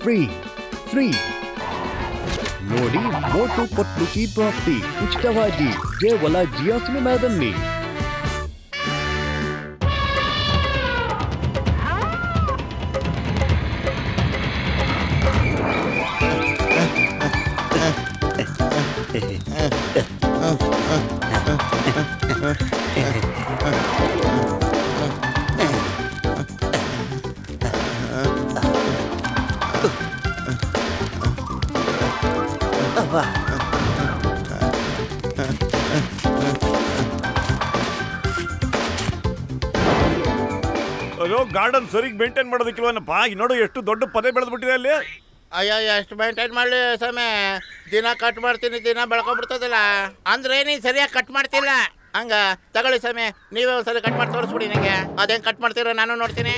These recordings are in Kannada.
ಫ್ರೀ ಫ್ರೀ ನೋಡಿ ಮೋಟು ಪತ್ಲು ಕಿ ಪ್ರಾಪ್ತಿ ಉಚಿತವಾಗಿ ಕೇವಲ ಜಿಯೋ ಸಿನಿಮಾದಲ್ಲಿ. ಅಯ್ಯೋ ಗಾರ್ಡನ್ ಸರಿಗೆ ಮೇಂಟೈನ್ ಮಾಡೋದಕ್ಕಿಲ್ವನಪ್ಪ. ನೋಡು ಎಷ್ಟು ದೊಡ್ಡ ಪೊದೆ ಬೆಳೆದ್ಬಿಟ್ಟಿದೆ ಅಲ್ಲಿ. ಅಯ್ಯೋ ಎಷ್ಟು ಮೇಂಟೈನ್ ಮಾಡಲಿ ಸಮಯ. ದಿನ ಕಟ್ ಮಾಡ್ತೀನಿ, ದಿನ ಬೆಳ್ಕೊಂಡ್ಬಿಡ್ತದಲ್ಲ. ಅಂದ್ರೆ ನೀನು ಸರಿಯಾಗಿ ಕಟ್ ಮಾಡ್ತಿಲ್ಲ. ಹಂಗ ತಗೊಳ್ಳಿ ಸಮಯ, ನೀವೇ ಒಂದ್ಸಲ ಕಟ್ ಮಾಡಿ ತೋರಿಸ್ಬಿಡಿ ನನಗೆ. ಅದೇನು ಕಟ್ ಮಾಡ್ತೀರೋ ನಾನು ನೋಡ್ತೀನಿ.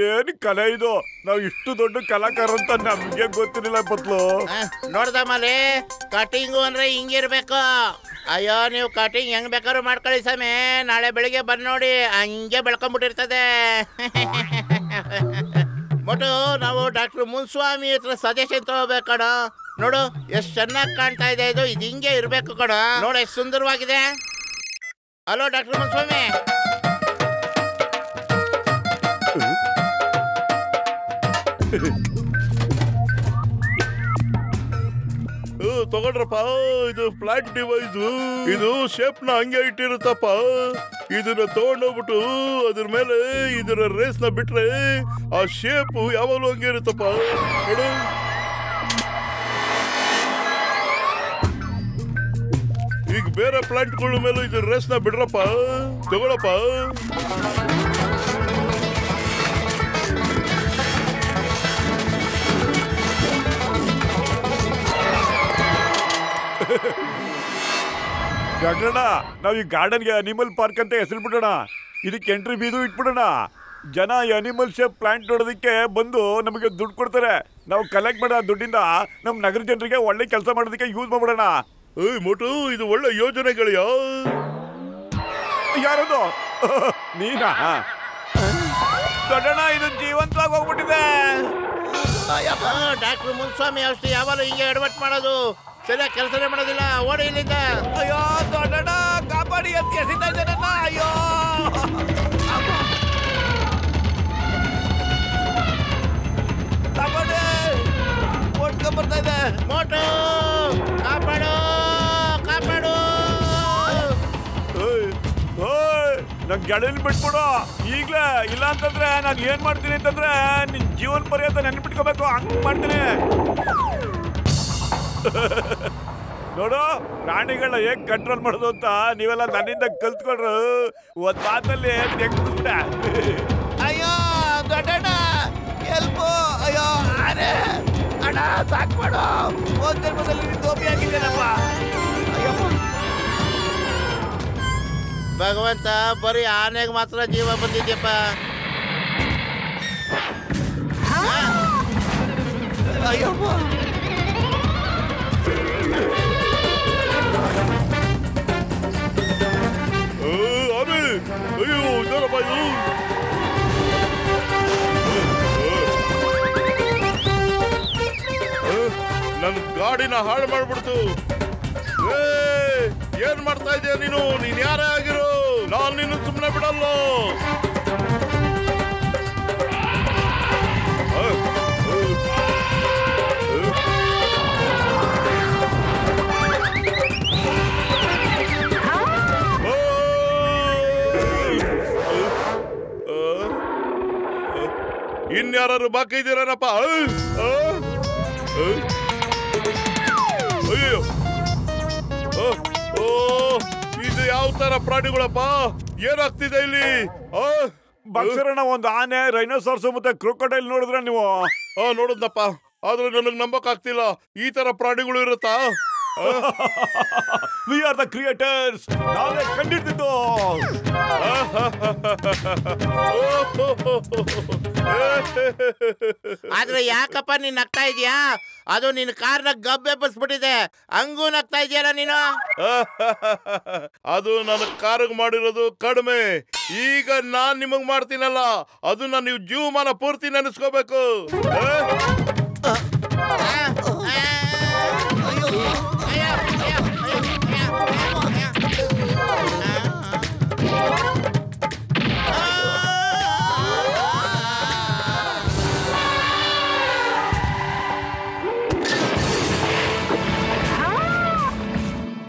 ಏನ್ ಕಲೆ ಇದು. ನಾವು ಇಷ್ಟು ದೊಡ್ಡ ಕಲಾಕಾರ ಅಂತ ನಮ್ಗೆ ಗೊತ್ತಿರಲಿಲ್ಲ ಪತ್ಲು. ನೋಡ್ದ ಮಲೆ, ಕಟಿಂಗು ಅಂದ್ರೆ ಹಿಂಗಿರ್ಬೇಕು. ಅಯ್ಯೋ ನೀವು ಕಟಿಂಗ್ ಹೆಂಗ್ ಬೇಕಾದ್ರೂ ಮಾಡ್ಕೊಳ್ಳಿ ಸಮಯ. ನಾಳೆ ಬೆಳಿಗ್ಗೆ ಬಂದು ನೋಡಿ ಹಂಗೆ ಬೆಳ್ಕೊಂಡ್ಬಿಟ್ಟಿರ್ತದೆ. ಮೊಟ್ಟು ನಾವು ಡಾಕ್ಟರ್ ಮುನ್ಸ್ವಾಮಿ ಹತ್ರ ಸಜೆಷನ್ ತಗೋಬೇಕು ಕಣ. ನೋಡು ಎಷ್ಟು ಚೆನ್ನಾಗಿ ಕಾಣ್ತಾ ಇದೆ ಇದು. ಇದು ಹಿಂಗೆ ಇರ್ಬೇಕು ಕಣ. ನೋಡು ಎಷ್ಟು ಸುಂದರವಾಗಿದೆ. Hello doctor Muniswamy. ತಗೊಂಡ್ರಪ್ಪ, ಇದು ಫ್ಲಾಟ್ ಡಿವೈಸ್. ಇದು ಶೇಪ್ ನ ಹಂಗೆ ಇಟ್ಟಿರುತ್ತಪ್ಪ. ಇದನ್ನ ತಗೊಂಡೋಗ್ಬಿಟ್ಟು ಅದ್ರ ಮೇಲೆ ಇದರ ರೇಸ್ ನ ಬಿಟ್ರೆ ಆ ಶೇಪ್ ಯಾವಾಗಲೂ ಹಂಗೆ ಇರುತ್ತಪ್ಪ. ನೋಡು, ಈಗ ಬೇರೆ ಪ್ಲಾಂಟ್ಗಳ ಮೇಲೂ ಇದ್ರ ರೇಸ್ ನ ಬಿಡ್ರಪ್ಪ. ತಗೊಳಪ್ಪ. ಡಾಕ್ಟರ್ಣ, ನಾವು ಈ ಗಾರ್ಡನ್ಗೆ ಅನಿಮಲ್ ಪಾರ್ಕ್ ಅಂತ ಹೆಸರು ಬಿಡೋಣ. ಇದಕ್ಕೆ ಎಂಟ್ರಿ ಬೀದು ಇಟ್ಬಿಡೋಣ. ಜನ ಈ ಅನಿಮಲ್ ಶೇಪ್ ಪ್ಲಾಂಟ್ ನೋಡೋದಕ್ಕೆ ಬಂದು ನಮಗೆ ದುಡ್ಡು ಕೊಡ್ತಾರೆ. ನಾವು ಕಲೆಕ್ಟ್ ಮಾಡೋ ದುಡ್ಡಿಂದ ನಮ್ಮ ನಗರ ಜನರಿಗೆ ಒಳ್ಳೆ ಕೆಲಸ ಮಾಡೋದಕ್ಕೆ ಯೂಸ್ ಮಾಡ್ಬಿಡೋಣ. ಮೋಟು, ಇದು ಒಳ್ಳೆ ಯೋಜನೆಗಳಿಯಾ? ಯಾರದು? ನೀನಾ? ದೊಡ್ಡಣ್ಣ, ಇದು ಜೀವಂತವಾಗಿ ಹೋಗ್ಬಿಟ್ಟಿದೆ. ಡಾಕ್ಟರ್ ಮುನ್ಸ್ವಾಮಿ ಔಷಧಿ ಯಾವಾಗಲೂ ಹಿಂಗೆ ಎಡವಟ್ ಮಾಡೋದು. ಸರಿಯಾಗಿ ಕೆಲಸನೇ ಮಾಡೋದಿಲ್ಲ. ಓಡಿ ಇಲ್ಲಿಂದ. ಅಯ್ಯೋ ದೊಡ್ಡಣ್ಣ, ಕಾಪಾಡಿ ಅಂತ ಎಸಿತಾ ಇದ್ದಾನಣ್ಣ. ಅಯ್ಯೋ ಕಾಪಾಡಿ, ಓಡ್ಕೊಂಡ್ ಬರ್ತಾ ಇದೆ. ಮೋಟು ಕಾಪಾಡು, ಕಾಪಾಡು. ನನ್ ಗೆಳೆಯಲ್ಲಿ ಬಿಟ್ಬಿಡು ಈಗ್ಲೇ. ಇಲ್ಲ ಅಂತಂದ್ರೆ ನಾನು ಏನ್ ಮಾಡ್ತೀನಿ ಅಂತಂದ್ರೆ ನಿನ್ ಜೀವನ ಪರ್ಯಂತ ನೆನ್ಪಿಟ್ಕೋಬೇಕು. ಹಂಗ್ ಮಾಡ್ತೀನಿ. ನೋಡು, ಪ್ರಾಣಿಗಳನ್ನ ಹೇಗ್ ಕಂಟ್ರೋಲ್ ಮಾಡೋದು ಅಂತ ನೀವೆಲ್ಲ ನನ್ನಿಂದ ಕಲ್ತ್ಕೊಂಡ್ರು. ಒಂದ್ ಮಾತಲ್ಲಿ ಹೆಂಗ್ ಬಿಟ್ಬಿಟ್ಟೆ. ಅಯ್ಯೋ ದೊಡ್ಡಣ್ಣ, ಎಲ್ಪು. ಅಯ್ಯೋ ಆನೆ ಅಣ್ಣ, ಸಾಕ್ಮಾಡು. ಒಂದ್ ಜನ್ಮದಲ್ಲಿ ನೀನು ದೋಪಿ ಆಗಿದ್ದೇನಪ್ಪ. ಭಗವಂತ, ಬರೀ ಆನೆಗೆ ಮಾತ್ರ ಜೀವ ಬಂದಿದ್ಯಪ್ಪ. ಅಯ್ಯಪ್ಪ, ಅಯ್ಯೋ ಇದರಪ್ಪ ಇದು. ನನ್ನ ಗಾಡಿನ ಹಾಳು ಮಾಡ್ಬಿಡ್ತು. ಏನ್ ಮಾಡ್ತಾ ಇದೀಯ ನೀನು? ನೀನ್ ಯಾರೇ ಆಗಿರು, ನಾನ್ ನಿನ್ನ ಸುಮ್ಮನೆ ಬಿಡಲ್ಲ. ಇನ್ಯಾರು ಬಾಕಿ ಇದ್ದೀರಪ್ಪ? ಅಯ್ಯೋ, ಇದು ಯಾವ ತರ ಪ್ರಾಣಿಗಳಪ್ಪ? ಏನಾಗ್ತಿದೆ ಇಲ್ಲಿ? ಬಕ್ಸರಣ್ಣ, ಒಂದು ಆನೆ, ರೈನೋಸಾರ್ಸ್ ಮತ್ತೆ ಕ್ರೊಕೊಡೈಲ್ ನೋಡಿದ್ರೆ ನೀವು? ನೋಡಿದ್ನಪ್ಪ, ಆದ್ರೆ ನನಗ್ ನಂಬಕ್ ಆಗ್ತಿಲ್ಲ. ಈ ತರ ಪ್ರಾಣಿಗಳು ಇರುತ್ತಾ? We are the creators. ನಾವೇ ಕಂಡಿಡ್ತಿದ್ದು. ಆದ್ರೆ ಯಾಕಪ್ಪ ನೀನ್ ನಗ್ತಾ ಇದೀಯಾ? ಅದು ನಿನ್ ಕಾರ್ನ ಗಬ್ಬೆಬ್ಬಿಸ್ಬಿಟ್ಟಿದೆ, ಹಂಗೂ ನಗ್ತಾ ಇದೆಯಲ್ಲ ನೀನು. ಅದು ನನ್ನ ಕಾರ್ಗ್ ಮಾಡಿರೋದು ಕಡಿಮೆ, ಈಗ ನಾನ್ ನಿಮಗ್ ಮಾಡ್ತೀನಲ್ಲ ಅದನ್ನ ನೀವು ಜೀವಮಾನ ಪೂರ್ತಿ ನೆನೆಸ್ಕೋಬೇಕು.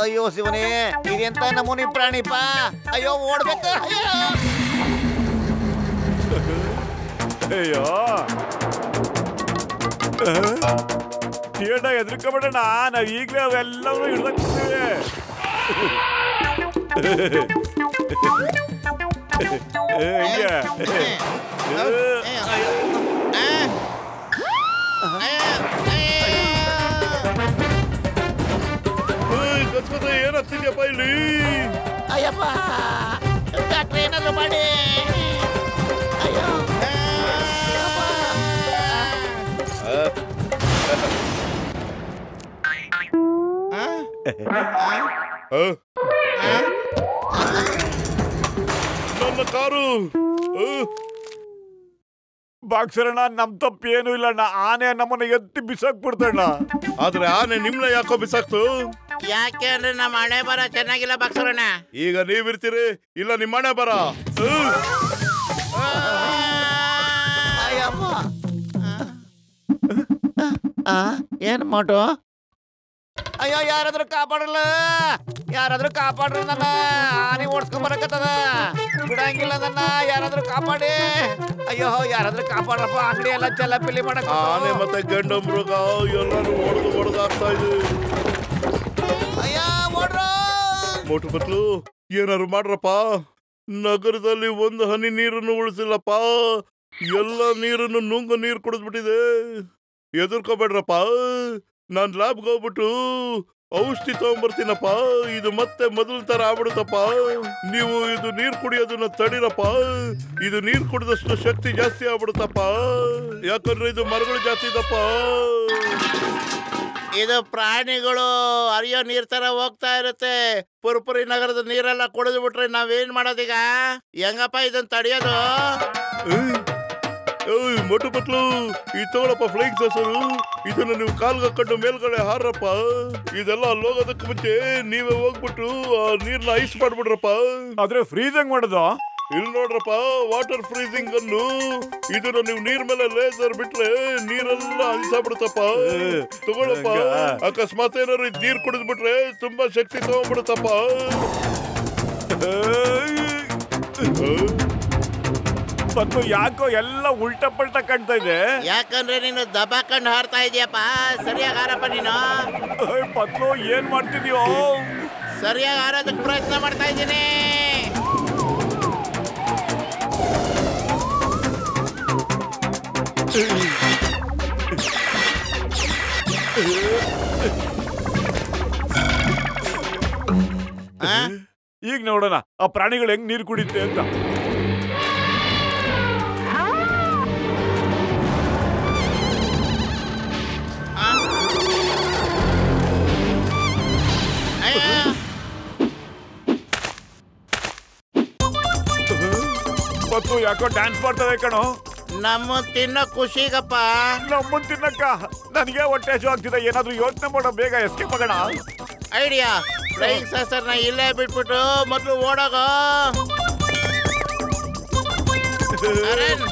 ಅಯ್ಯೋ ಶಿವನೇ, ಇದೆಂತ ನಮೂನಿ ಪ್ರಾಣಿಪ. ಅಯ್ಯೋ ಓಡ್ಬೇಕು. ಅಯ್ಯೋ ಥಿಯೇಟ ಎದ್ರಿಕೊಬೇಡಣ, ನಾವ್ ಈಗ್ಲೇ ಅವೆಲ್ಲವೂ ಹಿಡ್ದಾಕ್ಬಿಡ್ತೀವಿ. ಏನಾಗ್ತಿದ್ಯಪ್ಪ ಇಲ್ಲಿ? ಅಯ್ಯಪ್ಪ ಡಾಕ್ಟ್ರೆ ಏನಾದ್ರು ಮಾಡಿ. ಅಯ್ಯೋ ನನ್ನ ಕಾರು. ಬಾಕ್ಸರಣ್ಣ, ನಮ್ ತಪ್ಪೇನು ಇಲ್ಲಣ್ಣ. ಆನೆ ನಮ್ಮನ್ನ ಎತ್ತಿ ಬಿಸಾಕ್ಬಿಡ್ತಣ್ಣ. ಆದ್ರೆ ಆನೆ ನಿಮ್ನ ಯಾಕೋ ಬಿಸಾಕ್ತು? ಯಾಕೆ ಅಂದ್ರೆ ನಮ್ಮ ಹಣೆ ಬರ ಚೆನ್ನಾಗಿಲ್ಲ ಬಾಕ್ಸರಣ್ಣ. ಈಗ ನೀವಿರ್ತೀರಿ, ಇಲ್ಲ ನಿಮ್ಮ ಹಣೆ ಬರ. ಅಯ್ಯಪ್ಪ ಏನ್ ಮಾಡು? ಅಯ್ಯೋ ಯಾರಾದ್ರೂ ಕಾಪಾಡಲ್ಲ, ಯಾರಾದ್ರೂ ಕಾಪಾಡ್ರಿ ನನ್ನ. ಆನೆ ಓಡಿಸ್ಕೊಂಡ್ ಬರಕತ್ತದ, ಬಿಡಂಗಿಲ್ಲ ನನ್ನ. ಯಾರಾದ್ರೂ ಕಾಪಾಡಿ. ಅಯ್ಯೋ ಯಾರಾದ್ರೂ ಕಾಪಾಡ್ರಪ್ಪ. ಅಂಗಡಿ ಎಲ್ಲ ಚೆಲ್ಲಪಿಲ್ಲಿ ಮಾಡಕ್. ಆನೆ ಮತ್ತೆ ಗಂಡ ಮೃಗ ಎಲ್ಲರೂ ಹೊಡೆದು ಆಗ್ತಾ ಇದೆ. ಅಯ್ಯ ಓಡ್ರ. ಮೋಟು ಬತ್ಲು, ಏನಾರು ಮಾಡ್ರಪ್ಪ. ನಗರದಲ್ಲಿ ಒಂದು ಹನಿ ನೀರನ್ನು ಉಳಿಸಿಲ್ಲಪ್ಪ. ಎಲ್ಲ ನೀರನ್ನು ನುಂಗು ನೀರು ಕುಡಿದ್ಬಿಟ್ಟಿದೆ. ಎದುರ್ಕೋಬೇಡ್ರಪ್ಪ, ನಾನ್ ಲ್ಯಾಬ್ಗೆ ಹೋಗ್ಬಿಟ್ಟು ಔಷಧಿ ತಗೊಂಡ್ಬರ್ತೀನಪ್ಪ. ಇದು ಮತ್ತೆ ಮೊದಲ ತರ ಆಗ್ಬಿಡುತ್ತಪ್ಪ. ನೀವು ಇದು ನೀರ್ ಕುಡಿಯೋದನ್ನ ತಡಿರಪ್ಪ. ಇದು ನೀರ್ ಕುಡಿದಷ್ಟು ಶಕ್ತಿ ಜಾಸ್ತಿ ಆಗ್ಬಿಡುತ್ತಪ್ಪ. ಯಾಕಂದ್ರೆ ಇದು ಮರಗಳು ಜಾಸ್ತಿ ಇದಪ್ಪ. ಇದು ಪ್ರಾಣಿಗಳು ಹರಿಯೋ ನೀರ್ ತರ ಹೋಗ್ತಾ ಇರುತ್ತೆ. ಪುರ್ಪುರಿ ನಗರದ ನೀರೆಲ್ಲ ಕುಡಿದು ಬಿಟ್ರೆ ನಾವೇನ್ ಮಾಡೋದೀಗ? ಹೆಂಗಪ್ಪ ಇದನ್ನ ತಡಿಯೋದು? ಮೊಟ್ಟು ಬಟ್ಲು, ಈ ತಗೊಳಪ್ಪ ಫ್ಲೈಯಿಂಗ್ ಸಾಸರು. ಇದನ್ನ ನೀವು ಕಾಲ್ಗೆ ಹಾಕೊಂಡು ಮೇಲ್ಗಡೆ ಹಾರಪ್ಪ. ಇದೆಲ್ಲ ಅಲ್ಲೋಗೋದಕ್ಕೆ ಮುಂಚೆ ನೀವೇ ಹೋಗ್ಬಿಟ್ಟು ಆ ನೀರ್ನ ಐಸ್ ಮಾಡ್ಬಿಡ್ರಪ್ಪ. ಆದ್ರೆ ಫ್ರೀಸ್ ಹೆಂಗ್ ಮಾಡೋದು? ಇಲ್ಲಿ ನೋಡ್ರಪ್ಪ, ವಾಟರ್ ಫ್ರೀಸಿಂಗ್ ಅನ್ನು. ಇದನ್ನ ನೀವು ನೀರ್ ಮೇಲೆ ಲೇಸರ್ ಬಿಟ್ರೆ ನೀರೆಲ್ಲ ಅನಿಸಾಬಿಡುತ್ತಪ್ಪ. ತಗೊಳಪ್ಪ. ಅಕಸ್ಮಾತ್ ಏನಾದ್ರು ನೀರ್ ಕುಡಿದ್ಬಿಟ್ರೆ ತುಂಬಾ ಶಕ್ತಿ ತಗೊಂಡ್ಬಿಡುತ್ತಪ್ಪ. ಮತ್ತು ಯಾಕೋ ಎಲ್ಲ ಉಲ್ಟಾ ಪಲ್ಟಾ ಕಾಣ್ತಾ ಇದೆ. ಯಾಕಂದ್ರೆ ನೀನು ದಬಾಕೊಂಡು ಹಾರ್ತಾ ಇದೀಯಪ್ಪ. ಸರಿಯಾಗಿ ಹಾರಪ್ಪ ನೀನು. ಪತ್ಲು, ಏನ್ ಮಾಡ್ತಿದ್ಯೋ? ಸರಿಯಾಗಿ ಹಾರೋದಕ್ಕೆ ಪ್ರಯತ್ನ ಮಾಡ್ತಾ ಇದ್ದೀನಿ. ಈಗ ನೋಡೋಣ ಆ ಪ್ರಾಣಿಗಳು ಹೆಂಗ್ ನೀರು ಕುಡಿಯುತ್ತೆ ಅಂತ. ಮತ್ತು ಯಾಕೋ ಡ್ಯಾನ್ಸ್ ಮಾಡ್ತದೆ ಕಣೋ. ನಮ್ಮ ತಿನ್ನೋ ಖುಷಿಗಪ್ಪ. ನಮ್ಮನ್ ತಿನ್ನಕ್ಕ ನನಗೆ ಹೊಟ್ಟೆ ಹಸಿವು ಆಗ್ತಿದೆ. ಏನಾದ್ರೂ ಯೋಚನೆ ಮಾಡೋ, ಬೇಗ ಎಸ್ಕೇಪ್ ಆಗೋಣ. ಐಡಿಯಾ, ಫ್ಲೈಯಿಂಗ್ ಸಾಸರ್ನ ಇಲ್ಲೇ ಬಿಟ್ಬಿಟ್ಟು ಮೊದಲು ಓಡೋಗೋ. ಅರನ್.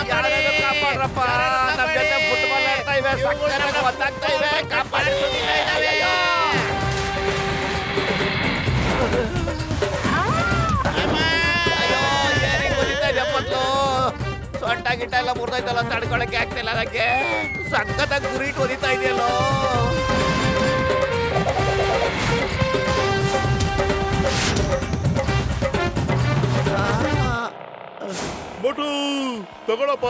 ಕಾಪಾಡಿ, ಕಾಪಾಡ್ರಪ್ಪ. ನಮ್ಮ ಜೊತೆ ಫುಟ್ಬಾಲ್ ಆಡ್ತಾ ಇವೆ, ಸಕ್ಕತ್ತಾಗಿ ಒದ್ದಾಗ್ತಾ ಇವೆ. ಕಾಪಾಡಿ. ಸೊಂಟ ಗಿಟ್ಟ ಎಲ್ಲ ಮುರಿದೈತಲ್ಲ, ತಡ್ಕೊಳಕ್ಕೆ ಆಗ್ತಿಲ್ಲ ಅದಕ್ಕೆ. ಸಕ್ಕತ್ತಾಗಿ ಗುರಿ ಇಟ್ಟು ಒದಿತಾ ಇದೆಯಲ್ಲೋ. ಬಂದ್ಬಿಟ್ಟು ತಗೊಳಪ್ಪ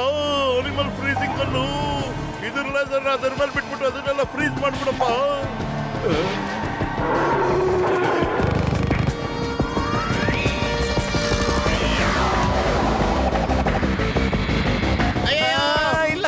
ಅನಿಮಲ್ ಫ್ರೀಸಿಂಗ್ ಅನ್ನು ಇದ್ರಲ್ಲ ಅದ್ರ ಮೇಲೆ ಬಿಟ್ಬಿಟ್ಟು ಅದನ್ನೆಲ್ಲ ಫ್ರೀಸ್ ಮಾಡ್ಬಿಡಪ್ಪ. ಇಲ್ಲ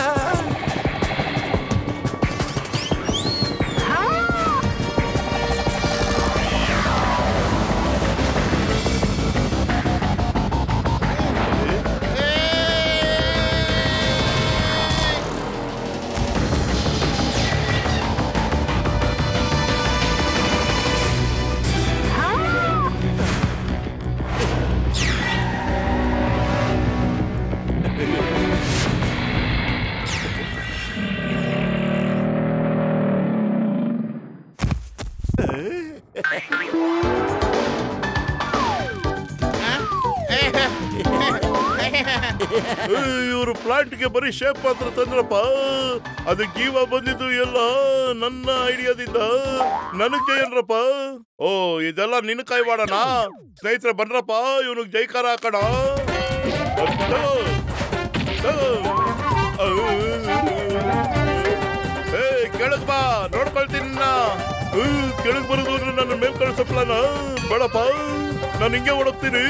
ಇವರು ಪ್ಲಾಂಟ್ಗೆ ಬರೀ ಶೇಪ್ ಮಾತ್ರ ತಂದ್ರಪ್ಪ. ಅದಕ್ಕೆ ಜೀವ ಬಂದಿದ್ದು ಎಲ್ಲ ನನ್ನ ಐಡಿಯಾದಿಂದ ನನಗೆ ಏನ್ರಪ್ಪ. ಓ ಇದೆಲ್ಲ ನಿನ್ನ ಕೈ ಮಾಡೋಣ. ಸ್ನೇಹಿತರೆ ಬನ್ರಪ್ಪ, ಇವನಿಗೆ ಜೈಕಾರ ಹಾಕೋಣ. ಕೆಳಗ್ ಬಾ, ನೋಡ್ಕೊಳ್ತೀನಿ. ಕೆಳಗ್ ಬರೋದು ನನ್ನ ಮೇಲ್ ಕಳಿಸೋ ಪ್ಲಾನ ಬೇಡಪ್ಪ, ನಾನು ಹಿಂಗೆ ಓಡೋಗ್ತೀನಿ.